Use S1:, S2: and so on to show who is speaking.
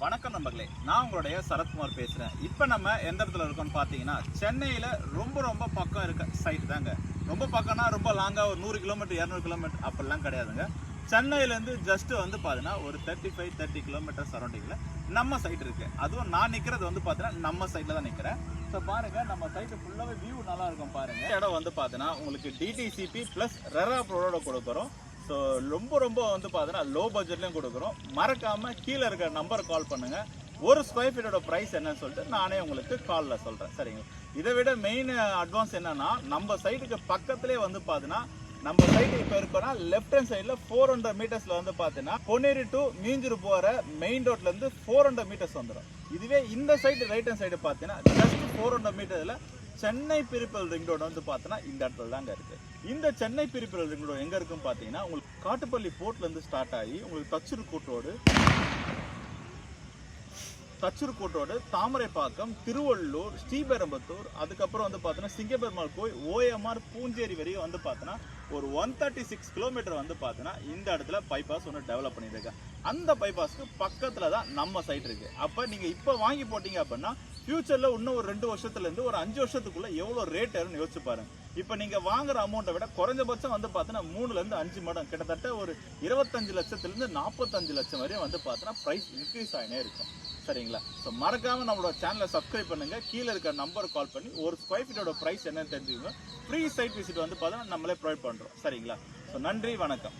S1: வணக்கம் நண்பர்களே, நான் உங்களுடைய சரத்குமார் பேசுகிறேன். இப்போ நம்ம எந்த இடத்துல இருக்கோம்னு பார்த்தீங்கன்னா, சென்னையில் ரொம்ப பக்கம் இருக்க சைட் தாங்க. ரொம்ப பக்கம்னா ரொம்ப லாங்காக ஒரு 100 கிலோமீட்டர் 200 கிலோமீட்டர் அப்படிலாம் கிடையாதுங்க. சென்னையிலேருந்து ஜஸ்ட்டு வந்து பார்த்தீங்கன்னா ஒரு 30 கிலோமீட்டர் சரௌண்டிங்கில் நம்ம சைட் இருக்குது. அதுவும் நான் நிற்கிறது வந்து பார்த்தீங்கன்னா நம்ம சைட்டில் தான் நிற்கிறேன். ஸோ பாருங்கள், நம்ம சைட்டு ஃபுல்லாகவே வியூ நல்லா இருக்கும் பாருங்கள். இடம் வந்து பார்த்தீங்கன்னா உங்களுக்கு டிடிசிபி ப்ளஸ் ரெரா ப்ரோட கொடுக்குறோம். ஸோ ரொம்ப வந்து பார்த்தீங்கன்னா லோ பட்ஜெட்லையும் கொடுக்குறோம். மறக்காமல் கீழே இருக்கிற நம்பரை கால் பண்ணுங்கள். ஒரு ஸ்கொயர் ஃபீட்டோட ப்ரைஸ் என்னன்னு சொல்லிட்டு நானே உங்களுக்கு காலில் சொல்கிறேன். சரிங்களா? இதை விட மெயின் அட்வான்ஸ் என்னன்னா, நம்ம சைட்டுக்கு பக்கத்துலேயே வந்து பார்த்தீங்கன்னா, நம்ம சைட்டு இப்போ இருக்கோன்னா லெஃப்ட் ஹேண்ட் சைடில் 400 மீட்டர்ஸில் வந்து பார்த்தீங்கன்னா பொன்னேரி டு மீஞ்சூர் போகிற மெயின் ரோட்லேருந்து 400 மீட்டர்ஸ் வந்துடும். இதுவே இந்த சைடு ரைட் ஹேண்ட் சைடு பார்த்தீங்கன்னா ஜஸ்ட் 400 மீட்டரில் சென்னை பெரிஃபெரல் ரிங் ரோடு வந்து பார்த்தீங்கன்னா இந்த இடத்துல தாங்க இருக்குது. இந்த சென்னை பெரிஃபெரல் ரிங் ரோடு எங்கே இருக்குன்னு பார்த்தீங்கன்னா, உங்களுக்கு காட்டுப்பள்ளி போர்ட்லேருந்து ஸ்டார்ட் ஆகி உங்களுக்கு தச்சூர் ரோடு, தாமரைப்பாக்கம், திருவள்ளூர், ஸ்ரீபெரும்புத்தூர், அதுக்கப்புறம் வந்து பார்த்தீங்கன்னா சிங்கப்பெருமாள் கோயில், ஓஎம்ஆர், பூஞ்சேரி வரையும் வந்து பார்த்தீங்கன்னா ஒரு 136 கிலோமீட்டர் வந்து பார்த்தீங்கன்னா இந்த இடத்துல பைபாஸ் ஒன்று டெவலப் பண்ணியிருக்கேன். அந்த பைபாஸ்க்கு பக்கத்தில் தான் நம்ம சைட் இருக்குது. அப்போ நீங்கள் இப்போ வாங்கி போட்டிங்க அப்படின்னா ஃபியூச்சரில் இன்னும் ஒரு 2 வருஷத்துலேருந்து ஒரு 5 வருஷத்துக்குள்ளே எவ்வளோ ரேட் ஏறும்னு யோசிச்சு பாருங்க. இப்போ நீங்கள் வாங்குற அமௌண்ட்டை விட குறைஞ்சபட்சம் வந்து பார்த்தீங்கன்னா 3லேருந்து 5 மடங்கு, கிட்டத்தட்ட ஒரு 25 லட்சத்துலேருந்து 45 லட்சம் வரையும் வந்து பார்த்தீங்கன்னா ப்ரைஸ் இன்க்ரீஸ் ஆகினே இருக்கும். சரிங்களா? ஸோ மறக்காமல் நம்மளோட சேனலை சப்ஸ்கிரைப் பண்ணுங்கள். கீழே இருக்கிற நம்பர் கால் பண்ணி ஒரு ஸ்கொயர் ஃபீட்டோட ப்ரைஸ் என்னன்னு தெரிஞ்சுக்கோங்க. ஃப்ரீ சைட் விசிட் வந்து பார்த்தீங்கன்னா நம்மளே ப்ரொவைட் பண்ணுறோம். சரிங்களா? ஸோ நன்றி, வணக்கம்.